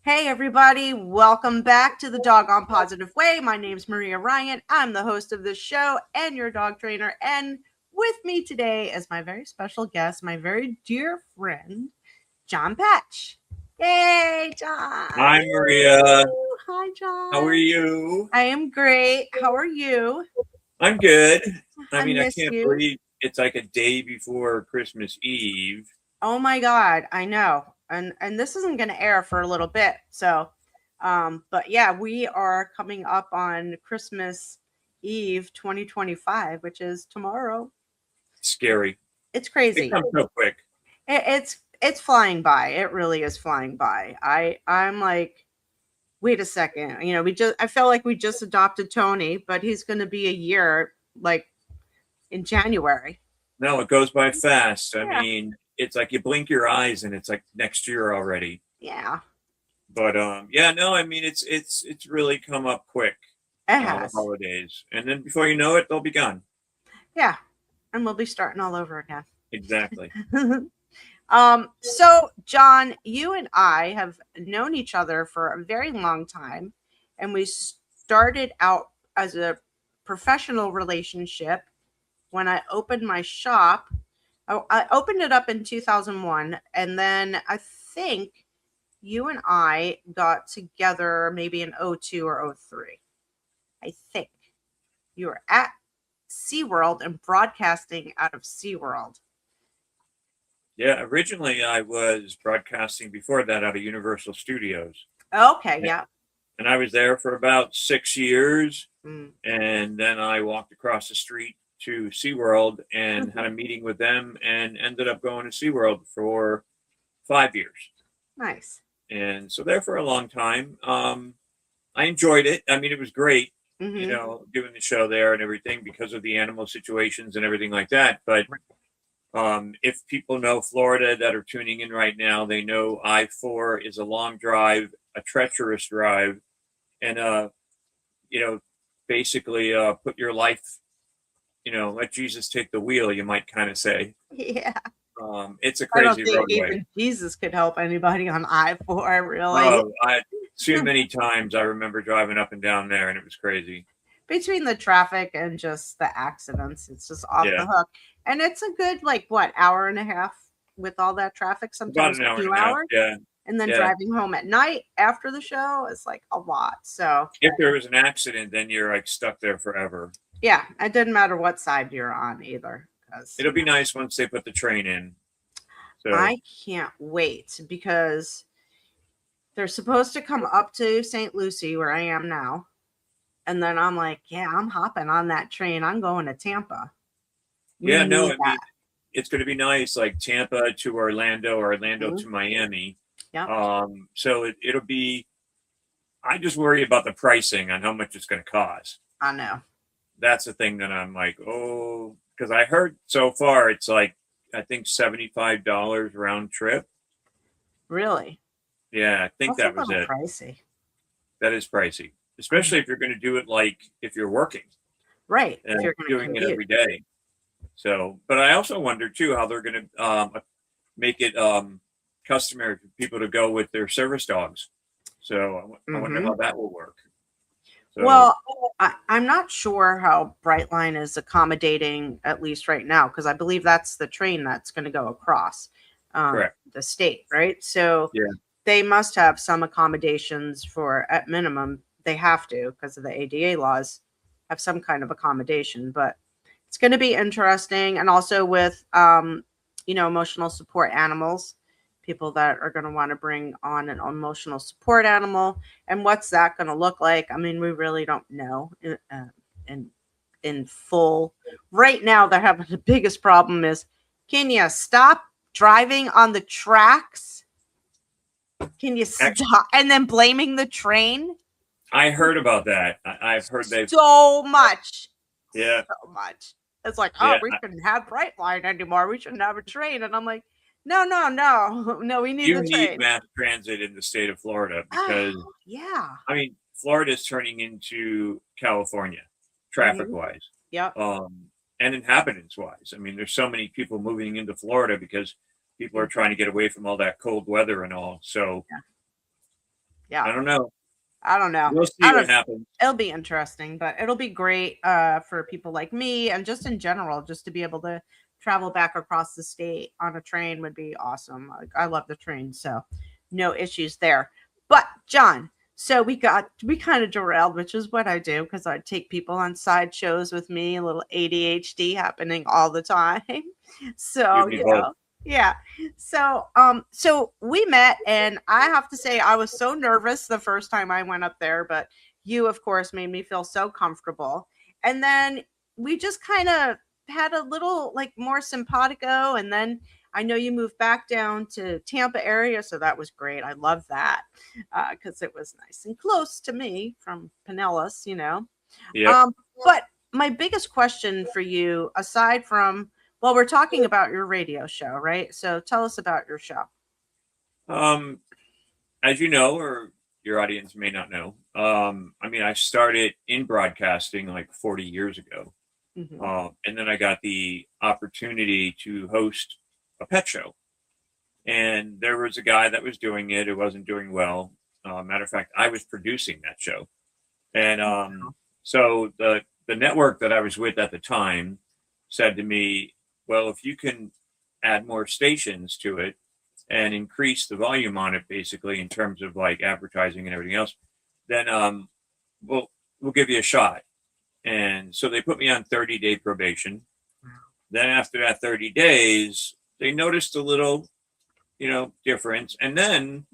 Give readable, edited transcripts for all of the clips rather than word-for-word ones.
Hey everybody, welcome back to the Doggone Positive Way. My name's Maria Ryan. I'm the host of this show and your dog trainer. And with me today is my very special guest, my very dear friend, Jon Patch. Yay, Jon. Hi, Maria. Hi, How are Jon. you? I am great. How are you? I'm good. I I mean, I miss can't you. believe it's like a day before Christmas Eve. Oh my God, I know. And this isn't going to air for a little bit. But yeah, we are coming up on Christmas Eve 2025, which is tomorrow. Scary. It's It crazy. comes so quick. It's flying by. It really is flying by. I'm like, wait a second. I felt like we just adopted Tony, but he's going to be a year like in January. No, it goes by fast. I Yeah. mean, it's like you blink your eyes and it's like next year already. Yeah. But yeah, no, I mean it's really come up quick. It The has. holidays, and then before you know it, they'll be gone. Yeah. And we'll be starting all over again. Exactly. So Jon, you and I have known each other for a very long time, and we started out as a professional relationship when I opened my shop. Oh, I opened it up in 2001, and then I think you and I got together maybe in '02 or '03. I think you were at SeaWorld and broadcasting out of SeaWorld. Yeah, originally I was broadcasting before that out of Universal Studios. Okay, yeah. And I was there for about 6 years. Mm. And then I walked across the street to SeaWorld and had a meeting with them and ended up going to SeaWorld for 5 years. Nice. And so there for a long time. I enjoyed it. I mean, it was great, Mm-hmm. doing the show there and everything because of the animal situations and everything like that. But if people know Florida that are tuning in right now, they know I-4 is a long drive, a treacherous drive, and you know, basically put your life, let Jesus take the wheel, you might kind of say. Yeah. It's a I don't crazy think roadway. even Jesus could help anybody on I-4, really. Oh, too many times I remember driving up and down there, and it was crazy. Between the traffic and just the accidents, it's just off the Yeah, hook. And it's a good, like, what, hour and a half with all that traffic, about sometimes an hour and two a half. hours. Yeah, And then yeah. driving home at night after the show is like a lot. So, If there was an accident, then you're like stuck there forever. yeah, it didn't matter what side you're on either. Because It'll be nice once they put the train in. So I can't wait because they're supposed to come up to St. Lucie, where I am now. And then I'm like, yeah, I'm hopping on that train. I'm going to Tampa. We yeah, no, need I mean that. it's going to be nice, like Tampa to Orlando, or Orlando Mhm. to Miami. Yep. So it'll be. I just worry about the pricing on how much it's going to cost. I know. That's the thing that I'm like, oh, because I heard so far it's like I think $75 round trip. Really? Yeah, I think That's a that was little it. pricey. That is pricey, Um, especially if you're going to do it like if you're working right. If and you're going to doing it commute. every day. So, but I also wonder too how they're going to make it customary for people to go with their service dogs. So I wonder Hmm. how that will work. So Well, I'm not sure how Brightline is accommodating, at least right now, because I believe that's the train that's going to go across correct. the state, right? So Yeah. they must have some accommodations for, at minimum, they have to, because of the ADA laws, have some kind of accommodation. But it's going to be interesting. And also with, emotional support animals, people that are going to want to bring on an emotional support animal. And what's that going to look like? I mean, we really don't know in, in full. Right now, they're having the biggest problem is, can you stop driving on the tracks? Can you Actually, stop? And then blaming the train I heard about that. I've heard they've. so much. Yeah. So much. It's like, oh, Yeah. we shouldn't have Brightline anymore. We shouldn't have a train. And I'm like, no, no, no. No, we need You the need train. mass transit in the state of Florida because, Oh, yeah. I mean, Florida is turning into California, traffic Hmm. wise, Yep. and inhabitants wise. I mean, there's so many people moving into Florida because people are trying to get away from all that cold weather and all. So, Yeah. Yeah. I don't know. I don't know. We'll see I what don't. happens. It'll be interesting, but it'll be great for people like me and just in general, just to be able to travel back across the state on a train would be awesome. Like, I love the train, so no issues there. But John, so we kind of derailed, which is what I do because I take people on side shows with me, a little ADHD happening all the time. You So and me both. yeah. So we met, and I have to say I was so nervous the first time I went up there, but you, of course, made me feel so comfortable. And then we just kind of had a little like more simpatico. And then I know you moved back down to Tampa area, so that was great. I love that because it was nice and close to me from Pinellas. Yep. But my biggest question for you, aside from, well, we're talking about your radio show, right? So tell us about your show. Um, as you know, or your audience may not know, I mean, I started in broadcasting like 40 years ago. Hmm. And then I got the opportunity to host a pet show. And there was a guy that was doing it who wasn't doing well. Matter of fact, I was producing that show. And so the network that I was with at the time said to me, well, if you can add more stations to it and increase the volume on it, basically in terms of like advertising and everything else, then we'll give you a shot. And so they put me on 30-day probation. Then after that 30 days, they noticed a little, difference. And then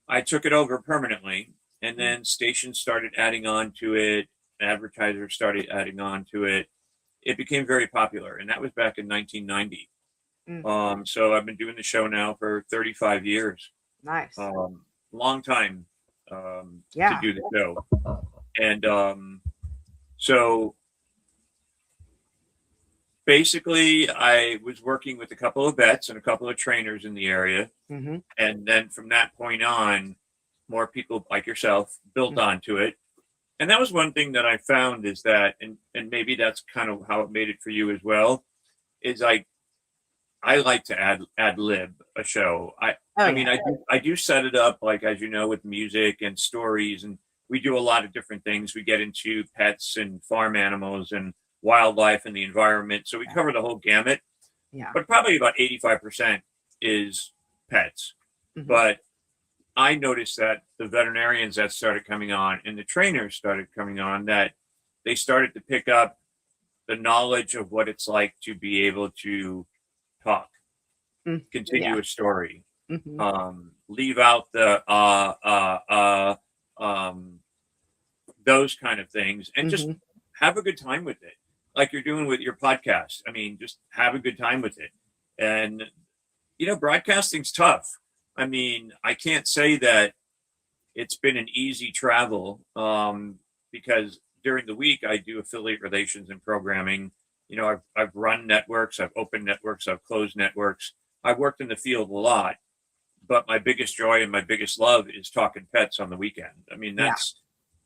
I took it over permanently. And then stations started adding on to it. Advertisers started adding on to it. It became very popular. And that was back in 1990. Mm, So I've been doing the show now for 35 years. nice. Long time to Yeah. do the show. And so basically, I was working with a couple of vets and a couple of trainers in the area. Hmm. And then from that point on, more people like yourself built onto it. And that was one thing that I found is that, and maybe that's kind of how it made it for you as well, is I like to ad lib a show. Oh, I mean, yeah. I do set it up like, as you know, with music and stories, and we do a lot of different things. We get into pets and farm animals and wildlife and the environment, so we cover the whole gamut. Yeah. But probably about 85% is pets. Hmm. But I noticed that the veterinarians that started coming on and the trainers started coming on, that they started to pick up the knowledge of what it's like to be able to talk, Mm, continue yeah. a story, Hmm. leave out the um, those kind of things, and just Hmm. have a good time with it, like you're doing with your podcast. I mean, just have a good time with it. And broadcasting's tough. I mean, I can't say that it's been an easy travel, because during the week I do affiliate relations and programming. I've run networks, I've opened networks, I've closed networks. I've worked in the field a lot, but my biggest joy and my biggest love is talking pets on the weekend. I mean, Yeah.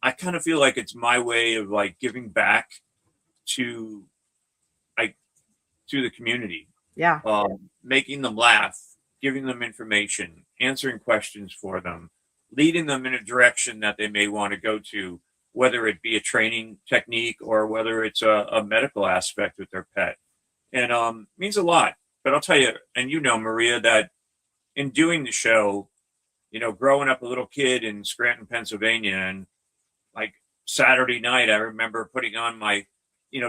I kind of feel like it's my way of like giving back to like to the community, Yeah. making them laugh, giving them information, answering questions for them, leading them in a direction that they may want to go to, whether it be a training technique or whether it's a medical aspect with their pet. And means a lot. But I'll tell you, and Maria, that in doing the show, growing up a little kid in Scranton, Pennsylvania, and like Saturday night, I remember putting on my,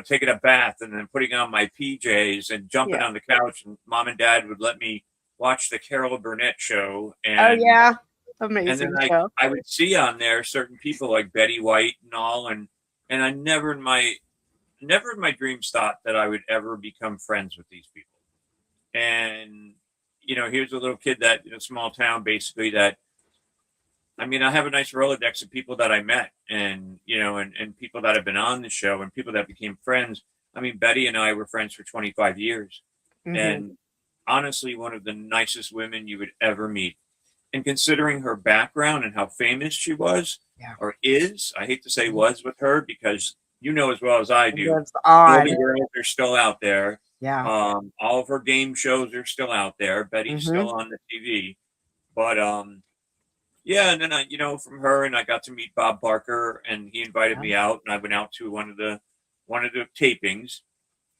taking a bath and then putting on my PJs and jumping Yeah. on the couch, and mom and dad would let me watch the Carol Burnett show, Oh, and yeah. then Amazing I show. I would see on there certain people like Betty White and all, and I never in my dreams thought that I would ever become friends with these people. And here's a little kid that in a small town, basically, that I mean, I have a nice Rolodex of people that I met, and and people that have been on the show and people that became friends. I mean, Betty and I were friends for 25 years, Hmm. and honestly, one of the nicest women you would ever meet. And considering her background and how famous she was Yeah. or is, I hate to say Mhm. was with her, because you know as well as I It do, lives on. Golden Girls are still out there. Yeah. All of her game shows are still out there. Betty's Hmm. still on the TV, but Yeah, and then from her, and I got to meet Bob Barker, and he invited Yeah. me out, and I went out to one of the tapings,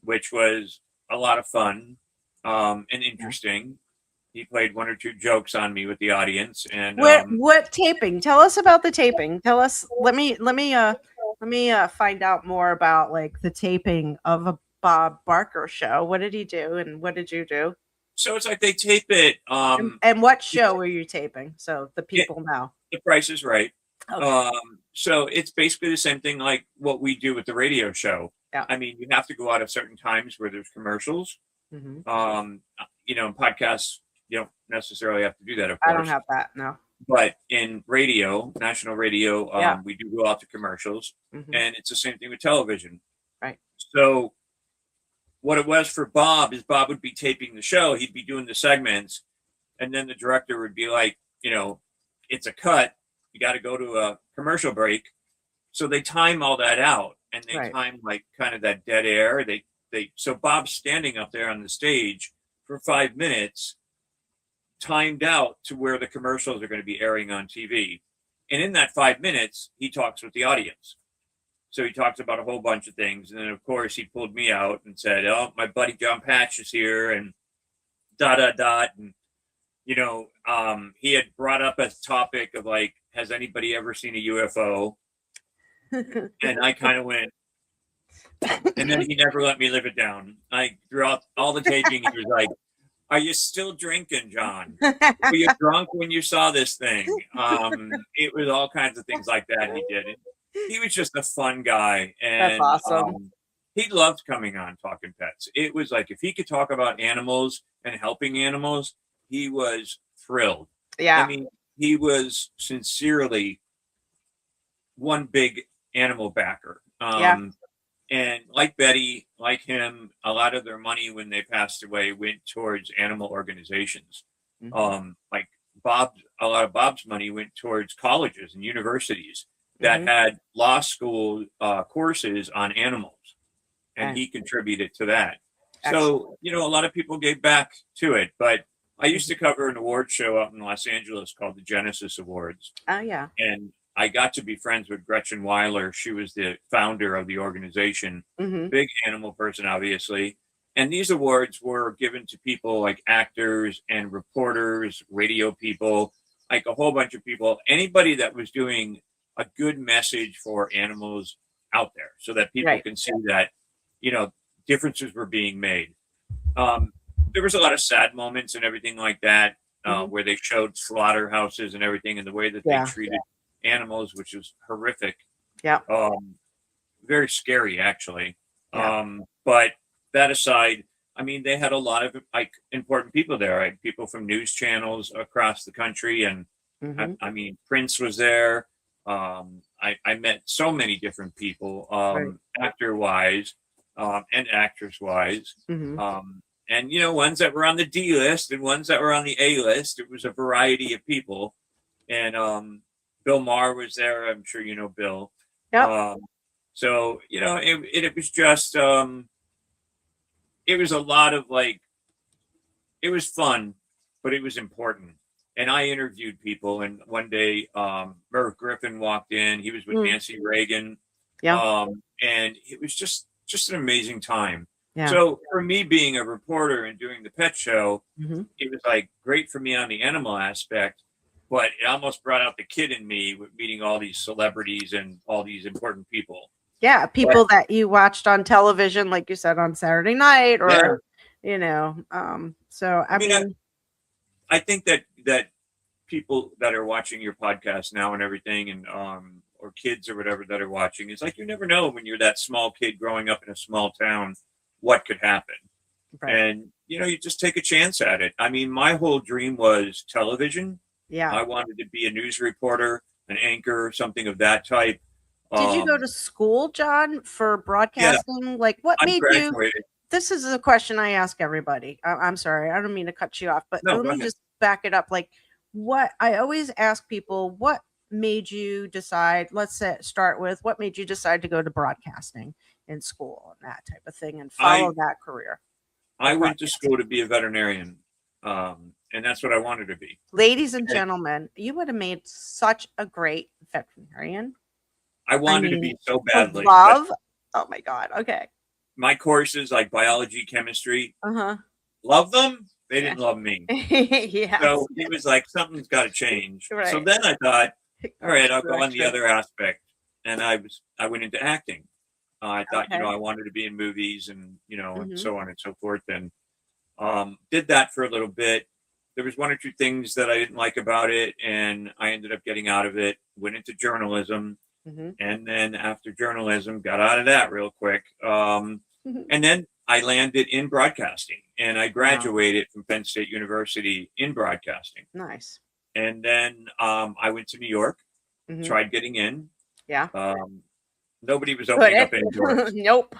which was a lot of fun, and Yeah. interesting. He played one or two jokes on me with the audience, and What taping? Tell us about the taping. Tell us. Let me find out more about like the taping of a Bob Barker show. What did he do, and what did you do? so it's like they tape it. And what show were you taping? So the It, people know. the Price is Right. Okay. So it's basically the same thing like what we do with the radio show. Yeah. I mean, you have to go out at certain times where there's commercials. Hmm. In podcasts, you don't necessarily have to do that, of I don't course. have that. No. But in radio, national radio, Yeah. we do go out to commercials, Hmm. and it's the same thing with television. Right. So what it was for Bob is Bob would be taping the show, he'd be doing the segments, and then the director would be like, it's a cut, you got to go to a commercial break. So they time all that out, and they Right. time like kind of that dead air. So Bob's standing up there on the stage for 5 minutes, timed out to where the commercials are going to be airing on TV. And in that 5 minutes, he talks with the audience. So he talks about a whole bunch of things. And then, of course, he pulled me out and said, "Oh, my buddy Jon Patch is here," and dot, dot, dot. And, he had brought up a topic of like, has anybody ever seen a UFO? And I kind of went, and then he never let me live it down. Throughout all the taping, he was like, "Are you still drinking, John? Were you drunk when you saw this thing?" It was all kinds of things like that he did. And he was just a fun guy, That's and awesome. he loved coming on Talkin Pets. It was like if he could talk about animals and helping animals, he was thrilled. I Yeah. mean, he was sincerely one big animal backer. Yeah. And like Betty, like him, a lot of their money when they passed away went towards animal organizations. Hmm. Like a lot of Bob's money went towards colleges and universities that Hmm. had law school courses on animals, and Okay. he contributed to that. Excellent. So, a lot of people gave back to it. But I used Mhm. to cover an award show out in Los Angeles called the Genesis Awards, Oh yeah. and I got to be friends with Gretchen Weiler. She was the founder of the organization, Hmm. big animal person, obviously. And these awards were given to people like actors and reporters, radio people, like a whole bunch of people, anybody that was doing a good message for animals out there so that people Right. can see that, you know, differences were being made. Um, there was a lot of sad moments and everything like that, Hmm. where they showed slaughterhouses and everything and the way that they Yeah. treated animals, which was horrific. Yeah. Um, very scary, actually. Yeah. But that aside, I mean, they had a lot of like important people there. Right? People from news channels across the country, and Hmm. I mean, Prince was there. I met so many different people, Right. actor wise, and actress wise. Hmm. And ones that were on the D list and ones that were on the A list. It was a variety of people, and Bill Maher was there. I'm sure you know Bill. Yep. Um, so it was just it was a lot of like it was fun, but it was important. And I interviewed people, and one day Merv Griffin walked in. He was with Mm. Nancy Reagan, Yeah. and it was just an amazing time. Yeah. So for me being a reporter and doing the pet show, Hmm. it was like great for me on the animal aspect, but it almost brought out the kid in me with meeting all these celebrities and all these important people. Yeah. But People that you watched on television, like you said, on Saturday night, yeah, or so I I mean, mean, I think that people that are watching your podcast now and everything, and or kids or whatever that are watching, it's like you never know when you're that small kid growing up in a small town what could happen. right. And you just take a chance at it. I mean, my whole dream was television. Yeah. I wanted to be a news reporter, an anchor, something of that type. Did you go Um, to school, John, for yeah, broadcasting? Like, what I made you? graduated. This is a question I ask everybody. I'm sorry, I don't mean to cut you off, but No, let go me ahead. just back it up. Like, what I always ask people, what made you decide? Start with what made you decide to go to broadcasting in school and that type of thing, and I follow that career I of went to broadcasting. school to be a veterinarian. and that's what I wanted to be. Ladies and And gentlemen, you would have made such a great veterinarian. I I wanted to be mean, so the badly, but love. Oh my God. Okay. my courses like biology, chemistry, Uh-huh. love them. They Yeah. didn't love me. Yes. So he was like, something's got to change. So Right. then I thought, all Course right, I'll go on the correction. other aspect, and I went into acting. I thought, Okay. I wanted to be in movies, and and Hmm. so on and so forth, and did that for a little bit. There was one or two things that I didn't like about it, and I ended up getting out of it. Went into journalism, Hmm. and then after journalism, got out of that real quick. And then I landed in broadcasting, and I Wow. graduated from Penn State University in broadcasting. Nice. And then I went to New York, Hmm. tried getting in. Yeah. Um, Nobody was Put opening it. up any doors. Nope.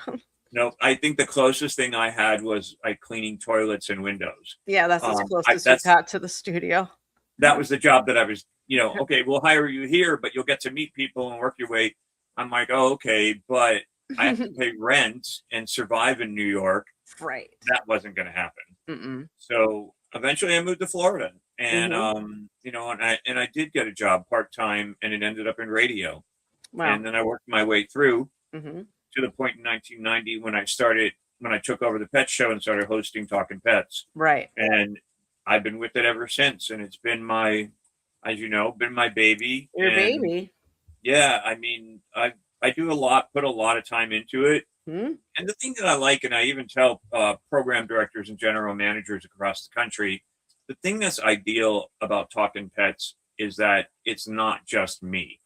No, I think the closest thing I had was like cleaning toilets and windows. Yeah, that's as close as you That's got to the studio. that was the job that I was, okay, we'll hire you here, but you'll get to meet people and work your way. I'm like, oh, okay, but I have to pay rent and survive in New York. Right. That wasn't going to happen. Mm-mm. So eventually I moved to Florida, and, Hmm. and I did get a job part-time, and it ended up in radio. Wow. And then I worked my way through Hmm. to the point in 1990 when I took over the pet show and started hosting Talkin Pets. Right. And I've been with it ever since. And it's been as you know, been my baby. Your And baby. yeah, I mean, I do put a lot of time into it. Hmm? And the thing that I like, and I even tell program directors and general managers across the country, the thing that's ideal about Talkin Pets is that it's not just me.